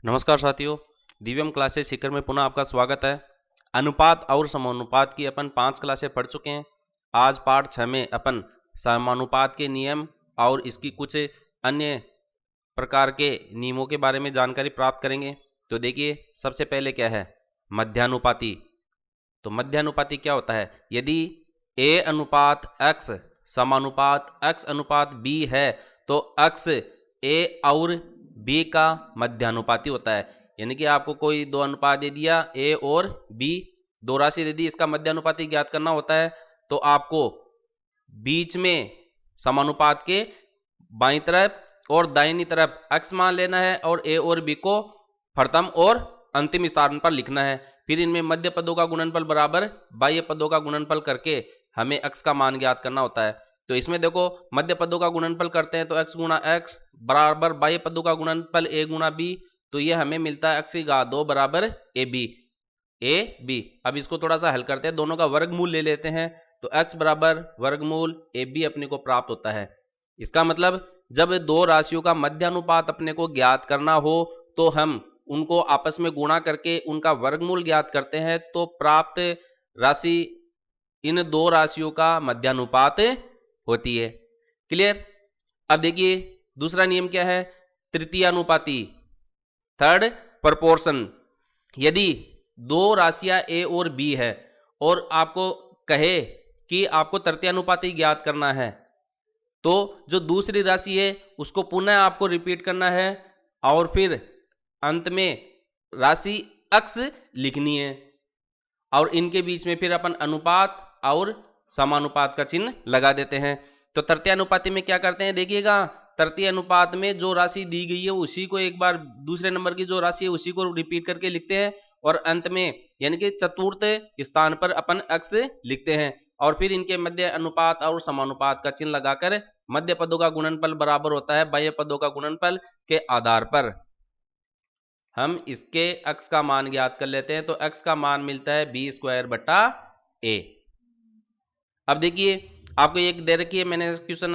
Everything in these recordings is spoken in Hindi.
नमस्कार साथियों, दिव्यम क्लासेस सीकर में पुनः आपका स्वागत है। अनुपात और समानुपात की अपन 5 क्लासें पढ़ चुके हैं। आज पाठ 6 में अपन समानुपात के नियम और इसकी कुछ अन्य प्रकार के नियमों के बारे में जानकारी प्राप्त करेंगे। तो देखिए, सबसे पहले क्या है मध्यानुपाती। तो मध्यानुपाती क्या होता है? यदि a अनुपात x समानुपात x अनुपात b है तो x a और b का मध्यानुपाती होता है। यानी कि आपको कोई दो अनुपात दे दिया, a और b, दो राशि दे दी, इसका मध्यानुपाती ज्ञात करना होता है। तो आपको बीच में समानुपात के बाईं तरफ और दाहिनी तरफ x मान लेना है और a और b को प्रथम और अंतिम स्थान पर लिखना है। फिर इनमें मध्य पदों का गुणनफल बराबर बाह्य पदों का गुणनफल करके हमें x का मान ज्ञात करना होता है। तो इसमें देखो, मध्य पदों का गुणनफल करते हैं तो x गुणा x बराबर बाह्य पदों का गुणनफल a गुणा b, तो ये हमें मिलता है x की घात 2 बराबर a b। अब इसको थोड़ा सा हल करते हैं, दोनों का वर्गमूल ले लेते हैं तो x बराबर वर्गमूल a b अपने को प्राप्त होता है। इसका मतलब जब दो राशियों का मध्यानुपात अपने को ज्ञात करना हो तो हम उनको आपस में गुणा करके उनका वर्गमूल ज्ञात करते हैं, तो प्राप्त राशि इन दो राशियों का मध्यानुपात होती है। क्लियर? अब देखिए, दूसरा नियम क्या है? तृतीयानुपाती, थर्ड प्रपोर्शन। यदि दो राशियां a और b है और आपको कहे कि आपको तृतीयानुपाती ज्ञात करना है, तो जो दूसरी राशि है उसको पुनः आपको रिपीट करना है और फिर अंत में राशि x लिखनी है और इनके बीच में फिर अपन अनुपात और समानुपात का चिन्ह लगा देते हैं। तो तृतीयानुपाती में क्या करते हैं देखिएगा, तृतीय अनुपात में जो राशि दी गई है उसी को एक बार दूसरे नंबर की जो राशि है उसी को रिपीट करके लिखते हैं और अंत में यानी कि चतुर्थ स्थान पर अपन x लिखते हैं और फिर इनके मध्य अनुपात और समानुपात का चिन्ह लगाकर मध्य पदों का गुणनफल बराबर होता है बाह्य पदों का गुणनफल के आधार पर हम इसके x का मान ज्ञात कर लेते हैं। तो x का मान मिलता है b स्क्वायर बटा a। अब देखिए, आपको एक दे रखी है मैंने क्वेश्चन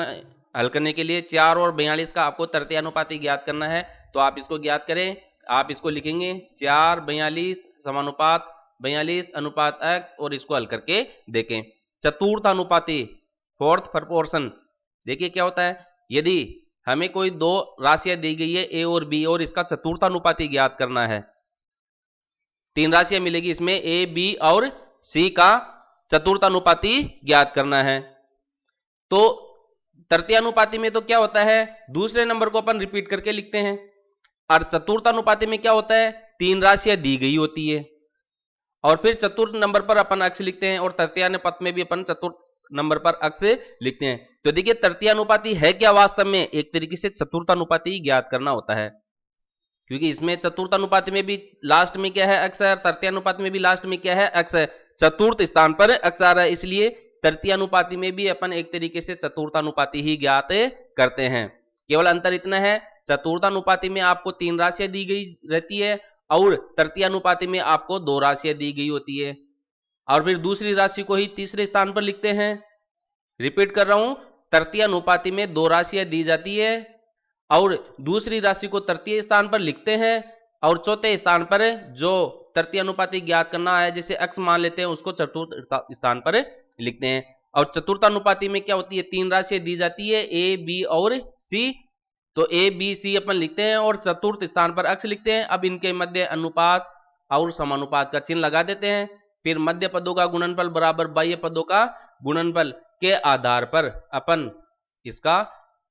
हल करने के लिए 4 और 42 का आपको तृतीयानुपाती ज्ञात करना है। तो आप इसको ज्ञात करें, आप इसको लिखेंगे 4 42 समानुपात 42 अनुपात x और इसको हल करके देखें। चतुर्थानुपाती, फोर्थ प्रपोर्शन, देखिए क्या होता है? यदि हमें कोई दो राशियां दी गई है a और b और इसका चतुर्थानुपाती ज्ञात करना है, तीन राशियां मिलेगी इसमें a b और c का चतुर्थानुपाती ज्ञात करना है। तो तृतीयानुपाती में तो क्या होता है, दूसरे नंबर को अपन रिपीट करके लिखते हैं और चतुर्थानुपाती में क्या होता है, तीन राशियां दी गई होती है और फिर चतुर्थ नंबर पर अपन x लिखते हैं और तृतीयानुपात में भी अपन चतुर्थ नंबर पर x लिखते हैं। तो देखिए, तृतीयानुपाती है क्या वास्तव में? एक तरीके से चतुर्थानुपाती ज्ञात करना होता है, क्योंकि इसमें चतुर्थानुपाती में भी लास्ट में क्या है x है, तृतीयानुपाती में भी लास्ट में क्या है x है, चतुर्थ स्थान पर x आ रहा है, इसलिए तृतीयानुपाती में भी अपन एक तरीके से चतुर्थानुपाती ही ज्ञात करते हैं। केवल अंतर इतना है, चतुर्थानुपाती में आपको तीन राशियां दी गई रहती है और तृतीयानुपाती में आपको दो राशियां दी गई होती है और फिर दूसरी राशि को ही तीसरे स्थान पर लिखते हैं। रिपीट कर रहा हूं, तृतीयानुपाती में दो राशियां दी जाती है और दूसरी राशि को तृतीय स्थान पर लिखते हैं और चौथे स्थान पर जो तृतीयानुपाती ज्ञात करना है जैसे x मान लेते हैं उसको चतुर्थ स्थान पर लिखते हैं। और चतुर्थानुपाती में क्या होती है, तीन राशियां दी जाती है a b और c, तो a b c अपन लिखते हैं और चतुर्थ स्थान पर x लिखते हैं। अब इनके मध्य अनुपात और समानुपात का चिन्ह लगा देते हैं, फिर मध्य पदों का गुणनफल बराबर बाह्य पदों का गुणनफल के आधार पर अपन इसका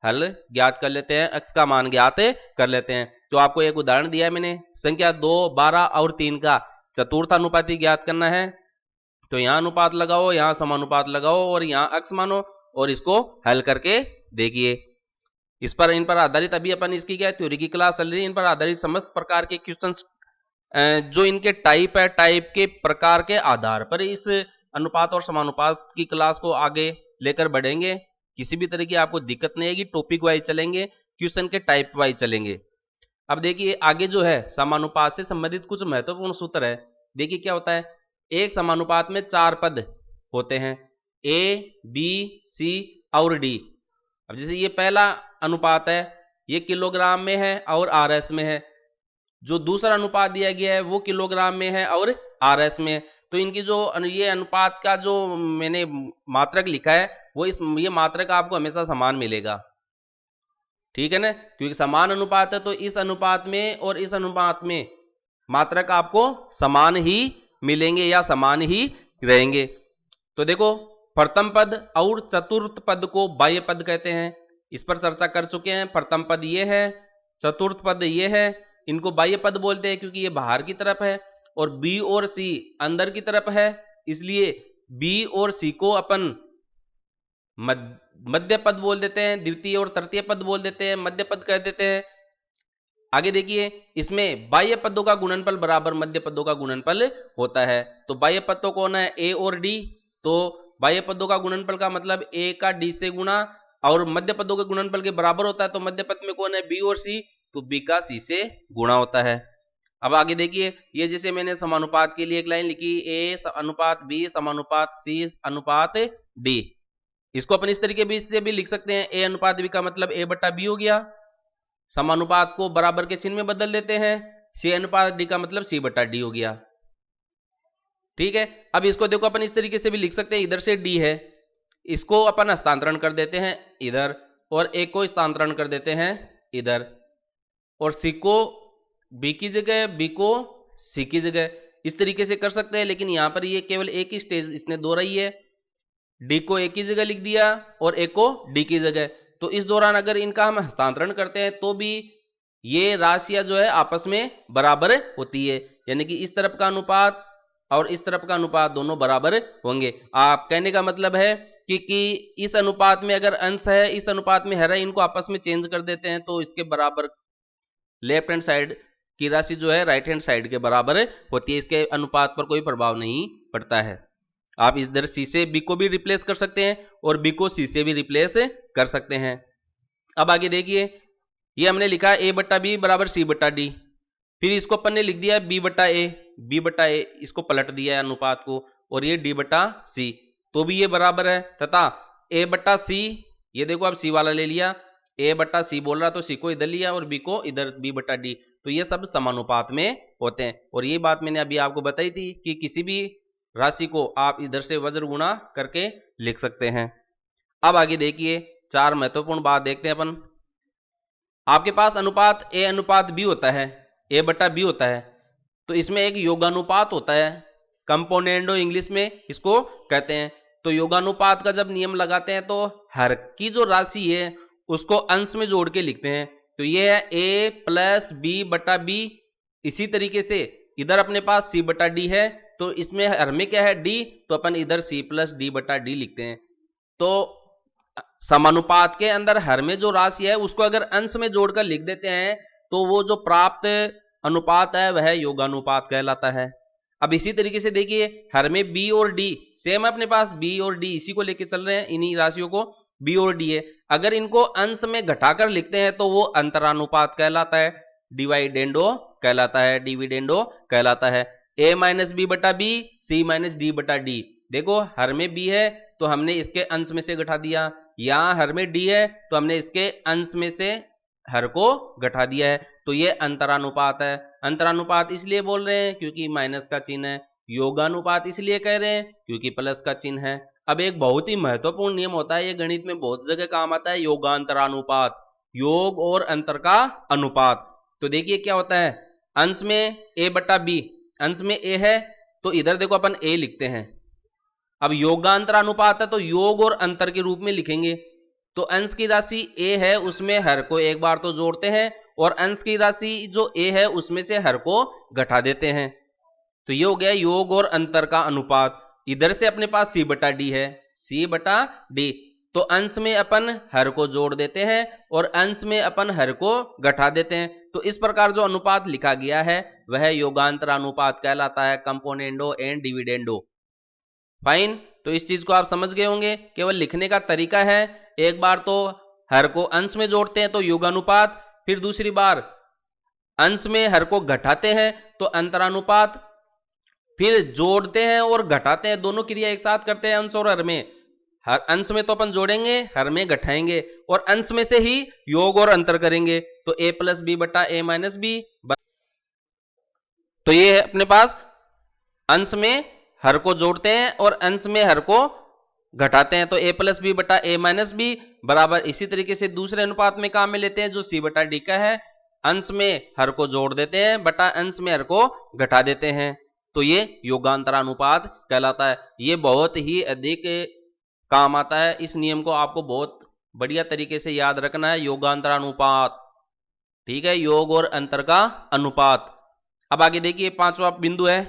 हल ज्ञात कर लेते हैं, x का मान ज्ञात कर लेते हैं। तो आपको एक उदाहरण दिया है मैंने, संख्या 2 12 और 3 का चतुर्थानुपाती ज्ञात करना है। तो यहां अनुपात लगाओ, यहां समानुपात लगाओ और यहां x मानो और इसको हल करके देखिए। इस पर इन पर आधारित अभी अपन इसकी क्या थ्योरी की क्लास चल रही है, इन पर आधारित समस्त प्रकार के क्वेश्चंस जो इनके टाइप है, टाइप के प्रकार के आधार पर इस अनुपात और समानुपात की क्लास को आगे लेकर बढ़ेंगे। किसी भी तरह की आपको दिक्कत नहीं आएगी, टॉपिक वाइज चलेंगे, क्वेश्चन के टाइप वाइज चलेंगे। अब देखिए आगे जो है समानुपात से संबंधित कुछ महत्वपूर्ण सूत्र है। देखिए क्या होता है, एक समानुपात में चार पद होते हैं a b c और d। अब जैसे ये पहला अनुपात है, ये किलोग्राम में है और आरएस में है, जो दूसरा अनुपात दिया गया है वो किलोग्राम में है और आरएस में। तो इनकी जो ये अनुपात का जो मैंने मात्रक लिखा है वो ये मात्रक आपको हमेशा समान मिलेगा, ठीक है ना, क्योंकि समान अनुपात है तो इस अनुपात में और इस अनुपात में मात्रक आपको समान ही मिलेंगे या समान ही रहेंगे। तो देखो, प्रथम पद और चतुर्थ पद को बाह्य पद कहते हैं, इस पर चर्चा कर चुके हैं। प्रथम पद ये है, चतुर्थ पद ये है, इनको बाह्य पद बोलते हैं क्योंकि ये बाहर की तरफ है और बी और सी अंदर की तरफ है, इसलिए बी और सी को अपन मध्य पद बोल देते हैं, द्वितीय और तृतीय पद बोल देते हैं, मध्य पद कह देते हैं। आगे देखिए, इसमें बाह्य पदों का गुणनफल बराबर मध्य पदों का गुणनफल होता है। तो बाह्य पद तो कौन है, ए और डी। तो बाह्य पदों का गुणनफल का मतलब ए का डी से गुणा और मध्य पदों के गुणनफल के बराबर होता है। तो मध्य पद में कौन है, बी और सी, तो बी का सी से गुणा होता है। अब आगे देखिए, ये जैसे मैंने समानुपात के लिए एक लाइन लिखी, ए अनुपात बी समानुपात सी अनुपात डी। इसको अपन इस तरीके से भी लिख सकते हैं, ए अनुपात बी का मतलब ए बटा बी हो गया, समानुपात को बराबर के चिन्ह में बदल देते हैं, सी अनुपात डी का मतलब सी बटा डी हो गया, ठीक है। अब इसको देखो, अपन इस तरीके से भी लिख सकते हैं, इधर से डी है, इसको अपन हस्तांतरण कर देते हैं इधर और एक को हस्तांतरण कर देते हैं इधर, और सी को बी की जगह, बी को सी की जगह, इस तरीके से कर सकते हैं। लेकिन यहां पर ये केवल एक ही स्टेज इसने दोहराई है, डी को एक की जगह लिख दिया और एक को डी की जगह। तो इस दौरान अगर इनका हम हस्तांतरण करते हैं तो भी ये राशियां जो है आपस में बराबर होती है, यानी कि इस तरफ का अनुपात और इस तरफ का अनुपात दोनों बराबर होंगे। आप कहने का मतलब है कि इस अनुपात में अगर अंश है, इस अनुपात में हर है, इनको आपस में चेंज कर देते हैं तो इसके बराबर लेफ्ट हैंड साइड की राशि जो है राइट हैंड साइड के बराबर होती है, इसके अनुपात पर कोई प्रभाव नहीं पड़ता है। आप इधर सी से बी को भी रिप्लेस कर सकते हैं और बी को सी से भी रिप्लेस कर सकते हैं। अब आगे देखिए, ये हमने लिखा ए बट्टा बी बराबर सी बट्टा डी, फिर इसको अपन ने लिख दिया बी बट्टा ए, इसको पलट दिया है अनुपात को, और ये डी बट्टा सी, तो भी ये बराबर है, तथा ए बट्टा सी, ये देखो अब सी वाला ले लिया, ए बट्टा सी बोल रहा तो सी को इधर लिया और बी को इधर, बी बट्टा डी, तो ये सब समानुपात में होते हैं। और ये बात मैंने अभी आपको बताई थी कि किसी भी राशि को आप इधर से वज्र गुणा करके लिख सकते हैं। अब आगे देखिए, चार महत्वपूर्ण बात देखते हैं अपन। आपके पास अनुपात ए अनुपात बी होता है, ए बट्टा बी होता है, तो इसमें एक योगानुपात होता है, कंपोनेंडो इंग्लिश में इसको कहते हैं। तो योगानुपात का जब नियम लगाते हैं तो हर की जो राशि है उसको अंश में जोड़ के लिखते हैं। तो ये है ए प्लस बी बटा बी, इसी तरीके से इधर अपने पास सी बटा डी है, तो इसमें हर में क्या है, डी, तो अपन इधर सी प्लस डी बटा डी लिखते हैं। तो समानुपात के अंदर हर में जो राशि है उसको अगर अंश में जोड़कर लिख देते हैं तो वो जो प्राप्त अनुपात है वह योगानुपात कहलाता है। अब इसी तरीके से देखिए, हर में बी और डी सेम है अपने पास, बी और डी इसी को लेके चल रहे हैं, इन्हीं राशियों को बी और डी है, अगर इनको अंश में घटाकर लिखते हैं तो वो अंतरानुपात कहलाता है, डिवाइडेंडो कहलाता है, डिविडेंडो कहलाता है। ए माइनस बी बटा बी, सी माइनस डी बटा डी, देखो हर में बी है तो हमने इसके अंश में से घटा दिया, यहां हर में डी है तो हमने इसके अंश में से हर को घटा दिया है, तो ये अंतरानुपात है। अंतरानुपात इसलिए बोल रहे हैं क्योंकि माइनस का चिन्ह है, योगानुपात इसलिए कह रहे हैं क्योंकि प्लस का चिन्ह है। अब एक बहुत ही महत्वपूर्ण नियम होता है, ये गणित में बहुत जगह काम आता है, योगांतरानुपात, योग और अंतर का अनुपात। तो देखिए क्या होता है, अंश में ए बटा बी, अंश में ए है तो इधर देखो अपन ए लिखते हैं, अब योगांतरानुपात है तो योग और अंतर के रूप में लिखेंगे। तो अंश की राशि ए है उसमें हर को एक बार तो जोड़ते हैं और अंश की राशि जो ए है उसमें से हर को घटा देते हैं, तो ये हो गया योग और अंतर का अनुपात। इधर से अपने पास सी बटा डी है, सी बटा डी, तो अंश में अपन हर को जोड़ देते हैं और अंश में अपन हर को घटा देते हैं, तो इस प्रकार जो अनुपात लिखा गया है वह योगांतरानुपात कहलाता है, कंपोनेंडो एंड डिविडेंडो। फाइन, तो इस चीज को आप समझ गए होंगे, केवल लिखने का तरीका है, एक बार तो हर को अंश में जोड़ते हैं तो योगानुपात, फिर दूसरी बार अंश में हर को घटाते हैं तो अंतरानुपात, फिर जोड़ते हैं और घटाते हैं, दोनों क्रिया एक साथ करते हैं अंश और हर में। हर अंश में तो अपन जोड़ेंगे, हर में घटाएंगे और अंश में से ही योग और अंतर करेंगे, तो ए प्लस बी बटा ए माइनस बी तो ये है अपने पास अंश में हर को जोड़ते हैं और अंश में हर को घटाते हैं, तो a प्लस बी बटा a माइनस बी बराबर, इसी तरीके से दूसरे अनुपात में काम में लेते हैं जो c बटा d का है, अंश में हर को जोड़ देते हैं बटा अंश में हर को घटा देते हैं, तो ये योगांतरानुपात कहलाता है। ये बहुत ही अधिक काम आता है, इस नियम को आपको बहुत बढ़िया तरीके से याद रखना है, योगांतरानुपात। ठीक है, योग और अंतर का अनुपात। अब आगे देखिए पांचवा बिंदु है,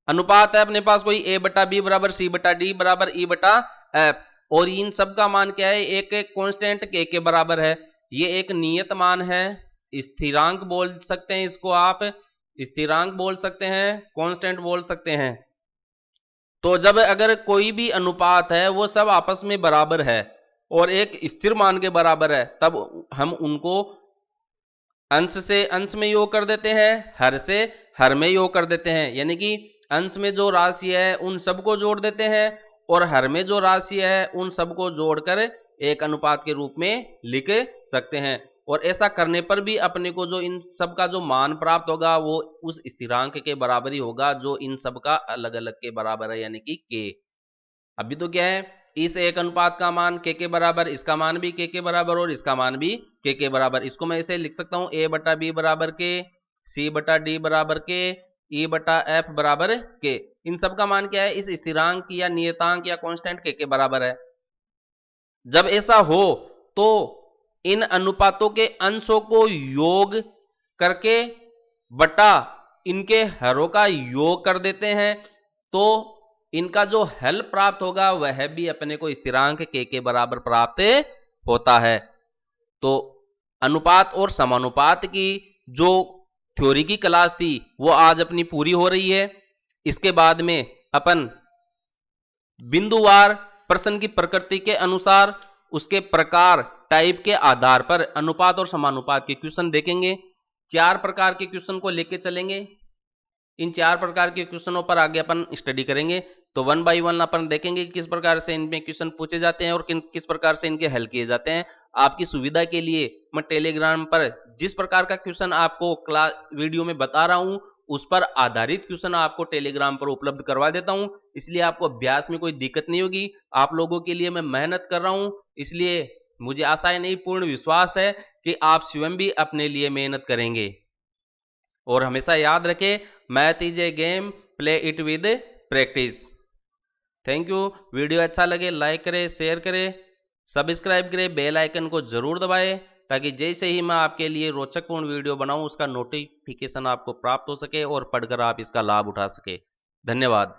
अनुपात है अपने पास कोई a बटा बी बराबर c बटा डी बराबर e बटा f, और इन सब का मान क्या है, एक एक कांस्टेंट k के बराबर है। ये एक नियत मान है, स्थिरांक बोल सकते हैं इसको आप, स्थिरांक बोल सकते हैं, कांस्टेंट बोल सकते हैं। तो जब अगर कोई भी अनुपात है वो सब आपस में बराबर है और एक स्थिर मान के बराबर है, तब हम उनको अंश से अंश में योग कर देते हैं, हर से हर में योग कर देते हैं, यानी कि अंश में जो राशि है उन सबको जोड़ देते हैं और हर में जो राशि है उन सबको जोड़कर एक अनुपात के रूप में लिख सकते हैं। और ऐसा करने पर भी अपने को जो इन सब का जो मान प्राप्त होगा वो उस स्थिरांक के बराबर ही होगा जो इन सब का अलग अलग के बराबर है, यानी कि k। अभी तो क्या है, इस एक अनुपात का मान के बराबर, इसका मान भी के बराबर और इसका मान भी के बराबर। इसको मैं ऐसे लिख सकता हूं, a बटा बी बराबर के, c बटा डी बराबर के, e बटा f बराबर के। इन सब का मान क्या है, इस स्थिरांक या नियतांक या कांस्टेंट के बराबर है। जब ऐसा हो तो इन अनुपातों के अंशों को योग करके बटा इनके हरों का योग कर देते हैं, तो इनका जो हल प्राप्त होगा वह भी अपने को स्थिरांक के बराबर प्राप्त होता है। तो अनुपात और समानुपात की जो थ्योरी की क्लास थी वो आज अपनी पूरी हो रही है। इसके बाद में अपन बिंदुवार प्रश्न की प्रकृति के अनुसार उसके प्रकार टाइप के आधार पर अनुपात और समानुपात के क्वेश्चन देखेंगे। 4 प्रकार के क्वेश्चन को लेके चलेंगे, इन 4 प्रकार के क्वेश्चनों पर आगे अपन स्टडी करेंगे। तो 1 बाय 1 अपन देखेंगे कि किस प्रकार से इनमें क्वेश्चन पूछे जाते हैं और किस प्रकार से इनके हल किए जाते हैं। आपकी सुविधा के लिए मैं टेलीग्राम पर जिस प्रकार का क्वेश्चन आपको क्लास वीडियो में बता रहा हूं उस पर आधारित क्वेश्चन आपको टेलीग्राम पर उपलब्ध करवा देता हूं, इसलिए आपको अभ्यास में कोई दिक्कत नहीं होगी। आप लोगों के लिए मैं मेहनत कर रहा हूं, इसलिए मुझे आशा है नहीं पूर्ण विश्वास है कि आप स्वयं भी अपने लिए मेहनत करेंगे। और हमेशा याद रखें, math is a game, play it with practice. Thank you. Video अच्छा लगे लाइक करें, शेयर करें, सब्सक्राइब करें, बेल आइकन को जरूर दबाएं ताकि जैसे ही मैं आपके लिए रोचकपूर्ण वीडियो बनाऊं उसका नोटिफिकेशन आपको प्राप्त हो सके और पढ़कर आप इसका लाभ उठा सके। धन्यवाद।